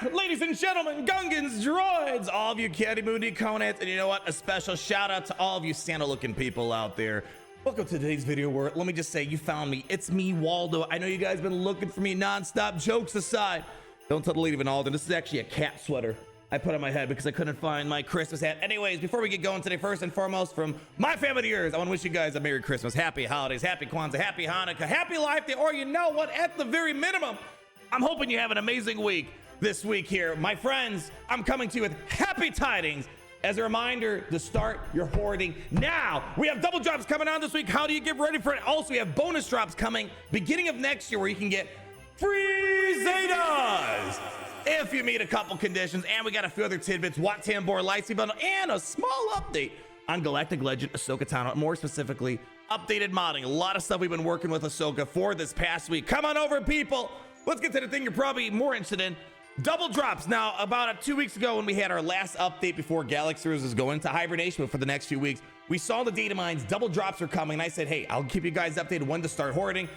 back, ladies and gentlemen, Gungans, droids, all of you Candy Moody Conants, and you know what? A special shout out to all of you Santa-looking people out there. Welcome to today's video where, let me just say, you found me. It's me, Waldo. I know you guys been looking for me non-stop. Jokes aside, don't tell the lady of Alden. This is actually a cat sweater I put on my head because I couldn't find my Christmas hat. Anyways, before we get going today, first and foremost, from my family to yours, I want to wish you guys a Merry Christmas, Happy Holidays, Happy Kwanzaa, Happy Hanukkah, Happy Life Day, or you know what? At the very minimum, I'm hoping you have an amazing week this week here. My friends, I'm coming to you with happy tidings. As a reminder to start your hoarding now. We have double drops coming on this week. How do you get ready for it? Also, we have bonus drops coming beginning of next year where you can get free Zetas if you meet a couple conditions. And we got a few other tidbits, Wat Tambor Lightspeed Bundle, and a small update on Galactic Legend Ahsoka Tano, more specifically updated modding. A lot of stuff we've been working with Ahsoka for this past week. Come on over, people. Let's get to the thing you're probably more interested in. Double drops. Now, about 2 weeks ago when we had our last update before Galaxy was going into hibernation, but for the next few weeks, we saw the data mines, double drops are coming, and I said, hey, I'll keep you guys updated when to start hoarding,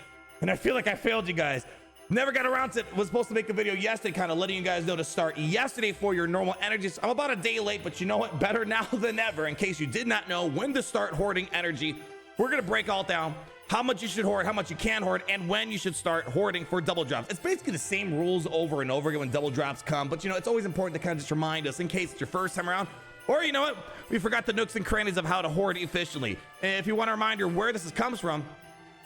and I feel like I failed you guys. Never got around to it. Was supposed to make a video yesterday, kind of letting you guys know to start yesterday for your normal energies. I'm about a day late, but you know what? Better now than ever. In case you did not know when to start hoarding energy, we're going to break all down how much you should hoard, how much you can hoard, and when you should start hoarding for double drops. It's basically the same rules over and over again when double drops come, but you know, it's always important to kind of just remind us in case it's your first time around, or you know what, we forgot the nooks and crannies of how to hoard efficiently. And if you want a reminder where this comes from,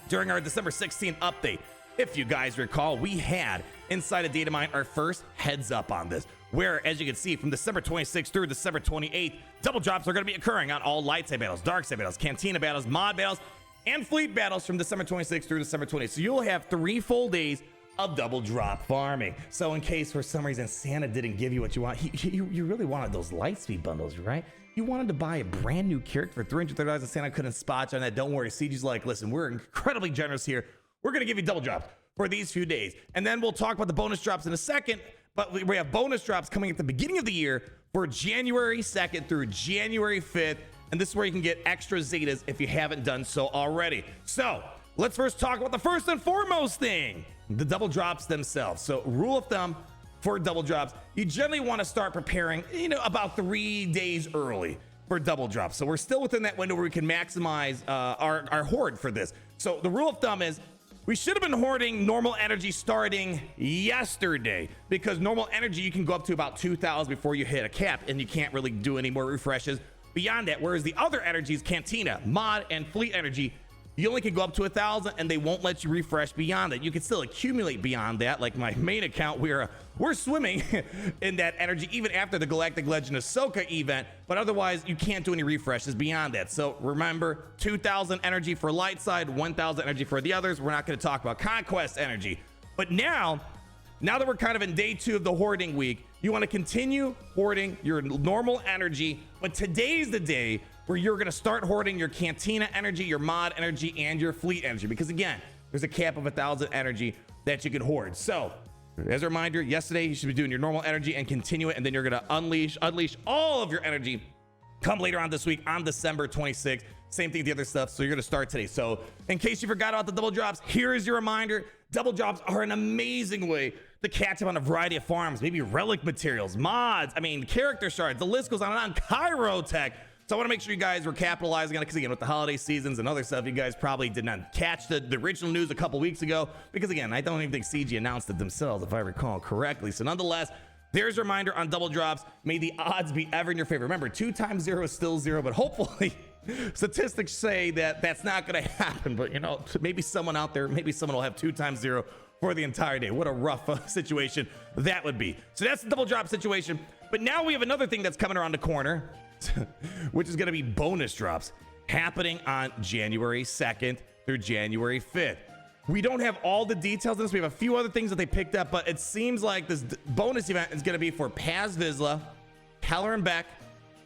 during our December 16th update, if you guys recall, we had inside of Data Mine our first heads up on this, where as you can see from December 26th through December 28th, double drops are going to be occurring on all light side battles, dark side battles, cantina battles, mod battles, and fleet battles from December 26th through December 28th. So you'll have 3 full days of double drop farming. So in case for some reason Santa didn't give you what you want, you really wanted those Lightspeed bundles, right? You wanted to buy a brand new character for $330 and Santa couldn't spot you on that. Don't worry, CG's like, listen, we're incredibly generous here. We're gonna give you double drops for these few days. And then we'll talk about the bonus drops in a second, but we have bonus drops coming at the beginning of the year for January 2nd through January 5th. And this is where you can get extra Zetas if you haven't done so already. So let's first talk about the first and foremost thing, the double drops themselves. So rule of thumb for double drops, you generally want to start preparing, you know, about 3 days early for double drops. So we're still within that window where we can maximize our hoard for this. So the rule of thumb is we should have been hoarding normal energy starting yesterday, because normal energy, you can go up to about 2,000 before you hit a cap and you can't really do any more refreshes beyond that. Whereas the other energies, Cantina, Mod, and Fleet Energy, you only can go up to 1,000 and they won't let you refresh beyond that. You can still accumulate beyond that. Like my main account, we're swimming in that energy even after the Galactic Legend Ahsoka event, but otherwise you can't do any refreshes beyond that. So remember, 2,000 energy for light side, 1,000 energy for the others. We're not going to talk about conquest energy. But now that we're kind of in day 2 of the hoarding week, you want to continue hoarding your normal energy, but today's the day where you're going to start hoarding your Cantina energy, your Mod energy, and your Fleet energy, because again, there's a cap of 1,000 energy that you can hoard. So as a reminder, yesterday you should be doing your normal energy and continue it, and then you're going to unleash all of your energy come later on this week on December 26th. Same thing with the other stuff. So you're going to start today. So in case you forgot about the double drops, here is your reminder. Double drops are an amazing way to catch up on a variety of farms, maybe relic materials, mods, I mean, character shards, the list goes on and on, Cairo tech. So I want to make sure you guys were capitalizing on it, because again, with the holiday seasons and other stuff, you guys probably did not catch the original news a couple weeks ago, because again, I don't even think CG announced it themselves, if I recall correctly. So nonetheless, there's a reminder on double drops. May the odds be ever in your favor. Remember, 2 times 0 is still 0, but hopefully statistics say that that's not going to happen. But you know, maybe someone out there, maybe someone will have 2 times 0 for the entire day. What a rough situation that would be. So that's the double drop situation. But now we have another thing that's coming around the corner, which is going to be bonus drops happening on January 2nd through January 5th. We don't have all the details of this. We have a few other things that they picked up, but it seems like this bonus event is going to be for Paz Vizsla, Keller and Beck,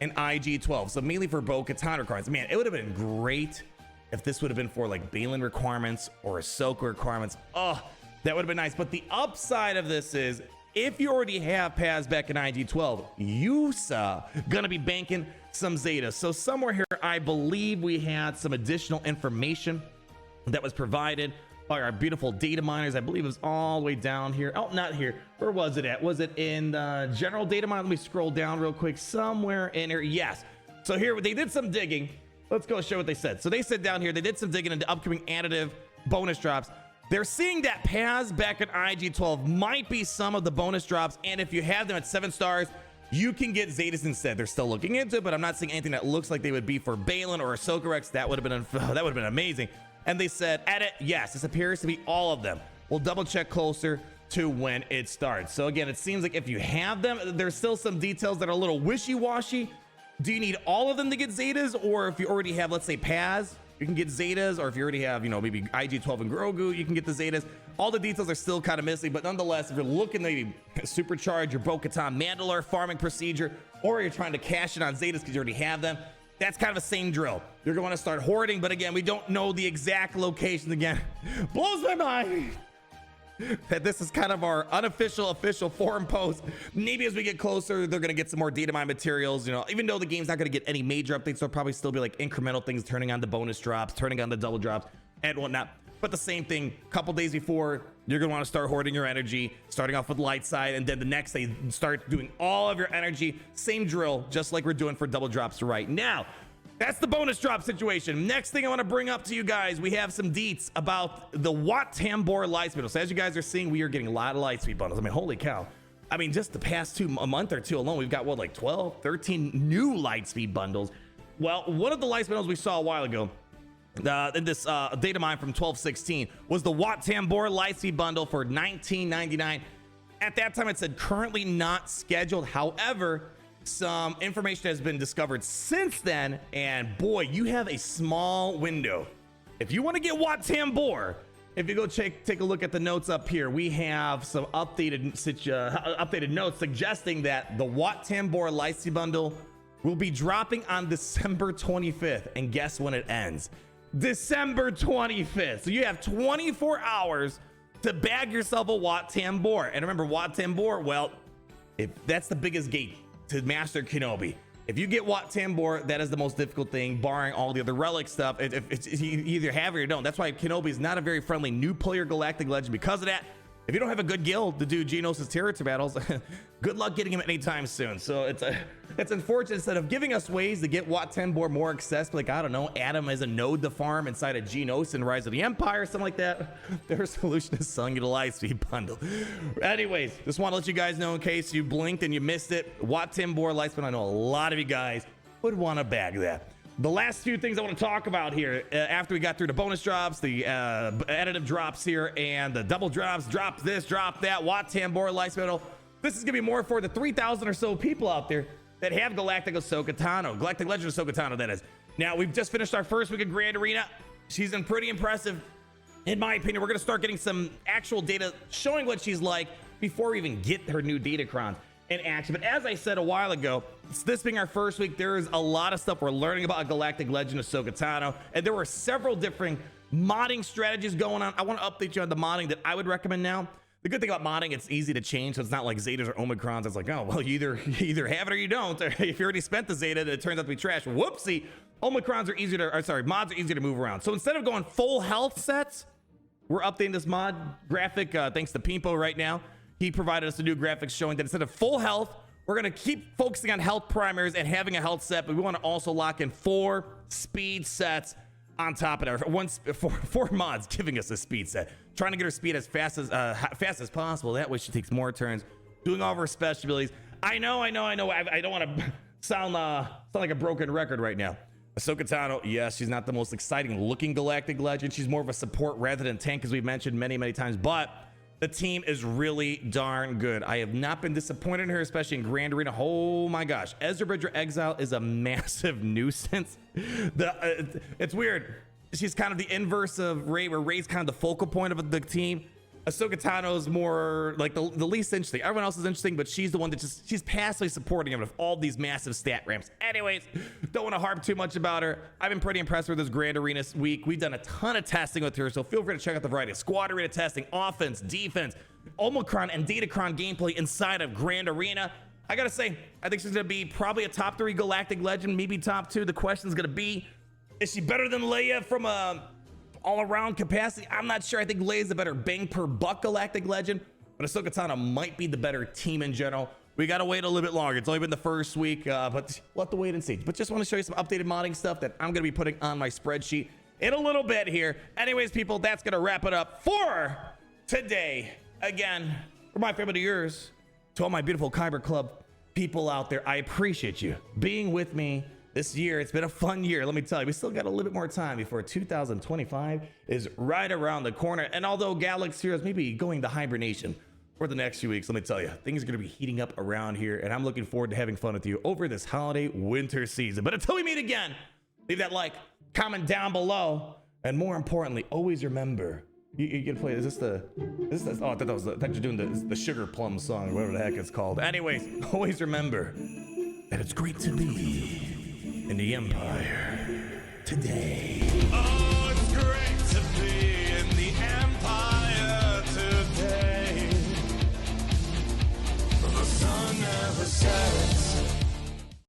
and IG-12. So mainly for Bo-Katan requirements. Man, it would have been great if this would have been for like Balin requirements or Ahsoka requirements. Oh, that would have been nice. But the upside of this is, if you already have Paz, Beck, and IG-12, Yusa gonna be banking some Zetas. So somewhere here, I believe we had some additional information that was provided by our beautiful data miners. I believe it was all the way down here. Oh, not here. Where was it at? Was it in the general data mine? Let me scroll down real quick. Somewhere in here. Yes. So here they did some digging. Let's go show what they said. So they said down here they did some digging into upcoming additive bonus drops. They're seeing that Paz back at IG-12 might be some of the bonus drops, and if you have them at 7 stars, you can get Zetas instead. They're still looking into it, but I'm not seeing anything that looks like they would be for Balin or Ahsoka Rex. That would have been amazing. And they said, edit, yes, this appears to be all of them. We'll double check closer to when it starts. So again, it seems like if you have them, there's still some details that are a little wishy-washy. Do you need all of them to get Zetas? Or if you already have, let's say, Paz, you can get Zetas, or if you already have, you know, maybe IG-12 and Grogu, you can get the Zetas. All the details are still kind of missing, but nonetheless, if you're looking to maybe supercharge your Bo-Katan Mandalore farming procedure, or you're trying to cash in on Zetas because you already have them, that's kind of the same drill. You're going to start hoarding, but again, we don't know the exact location. Again, blows my mind that this is kind of our unofficial, official forum post. Maybe as we get closer, they're going to get some more data mine materials. You know, even though the game's not going to get any major updates, there'll probably still be like incremental things, turning on the bonus drops, turning on the double drops and whatnot. But the same thing, a couple days before, you're going to want to start hoarding your energy, starting off with light side, and then the next day, start doing all of your energy. Same drill, just like we're doing for double drops right now. That's the bonus drop situation. Next thing I want to bring up to you guys, we have some deets about the Wat Tambor Lightspeed. So as you guys are seeing, we are getting a lot of Lightspeed bundles. I mean, holy cow. I mean, just the past a month or two alone, we've got what, like 12, 13 new Lightspeed bundles. Well, one of the Lightspeed bundles we saw a while ago, in this data mine from 1216, was the Wat Tambor Lightspeed bundle for $19.99. At that time, it said currently not scheduled. However, some information has been discovered since then, and boy, you have a small window. If you want to get Wat Tambor, if you go take a look at the notes up here, we have some updated notes suggesting that the Wat Tambor Lightspeed bundle will be dropping on December 25th, and guess when it ends? December 25th. So you have 24 hours to bag yourself a Wat Tambor. And remember, Wat Tambor, well, if that's the biggest gate to Master Kenobi. If you get Wat Tambor, that is the most difficult thing, barring all the other relic stuff. You either have it or you don't. That's why Kenobi is not a very friendly new player Galactic Legend. Because of that, if you don't have a good guild to do Geonosis territory battles, good luck getting him anytime soon. So it's unfortunate. Instead of giving us ways to get Wat Tambor more accessible, like, I don't know, add him as a node to farm inside of Geonosis and Rise of the Empire, something like that, their solution is selling you the Lightspeed bundle. Anyways, just want to let you guys know in case you blinked and you missed it, Wat Tambor Lightspeed, I know a lot of you guys would want to bag that. The last few things I want to talk about here, after we got through the bonus drops, the additive drops here, and the double drops, drop this, drop that, Wat Tambor Lightspeed. This is going to be more for the 3,000 or so people out there that have Galactic Ahsoka Tano, Galactic Legend Ahsoka Tano, that is. Now, we've just finished our first week of Grand Arena. She's been pretty impressive. In my opinion, we're going to start getting some actual data showing what she's like before we even get her new Datacrons in action. But as I said a while ago, this being our first week, there is a lot of stuff we're learning about Galactic Legend Ahsoka Tano, and there were several different modding strategies going on. I want to update you on the modding that I would recommend now. The good thing about modding, it's easy to change, so it's not like Zetas or Omicrons. It's like, oh, well, you either have it or you don't. If you already spent the Zeta and it turns out to be trash, whoopsie. Omicrons are easier to, or sorry, mods are easier to move around. So instead of going full health sets, we're updating this mod graphic thanks to Pimpo right now. He provided us a new graphic showing that instead of full health, we're going to keep focusing on health primaries and having a health set, but we want to also lock in 4 speed sets on top of that. Four mods giving us a speed set. Trying to get her speed as fast as possible. That way she takes more turns, doing all of her special abilities. I know. I don't want to sound like a broken record right now. Ahsoka Tano, yes, she's not the most exciting looking Galactic Legend. She's more of a support rather than tank, as we've mentioned many times, but the team is really darn good. I have not been disappointed in her, especially in Grand Arena. Oh my gosh. Ezra Bridger Exile is a massive nuisance. It's weird. She's kind of the inverse of Rey, where Rey's kind of the focal point of the team. Ahsoka Tano is more like the least interesting. Everyone else is interesting, but she's the one that she's passively supporting him with all these massive stat ramps. Anyways, don't want to harp too much about her. I've been pretty impressed with this Grand Arena week. We've done a ton of testing with her, so feel free to check out the variety of squad arena testing, offense, defense, Omicron and Datacron gameplay inside of Grand Arena. I gotta say, I think she's gonna be probably a top 3 Galactic Legend, maybe top 2. The question's gonna be, is she better than Leia from all around capacity, I'm not sure. I think Lei's a better bang per buck Galactic Legend, but Ahsoka Tano might be the better team in general. We gotta wait a little bit longer. It's only been the first week, but we'll have to wait and see. But just want to show you some updated modding stuff that I'm gonna be putting on my spreadsheet in a little bit here. Anyways, people, that's gonna wrap it up for today. Again, for my family to yours, to all my beautiful Kyber Club people out there, I appreciate you being with me this year. It's been a fun year. Let me tell you, we still got a little bit more time before 2025 is right around the corner. And although Galaxy Heroes may be going to hibernation for the next few weeks, let me tell you, things are going to be heating up around here, and I'm looking forward to having fun with you over this holiday winter season. But until we meet again, leave that like, comment down below, and more importantly, always remember, you can play, is this the, oh, I thought you're doing the Sugar Plum song, or whatever the heck it's called. Anyways, always remember that it's great to be in the Empire today.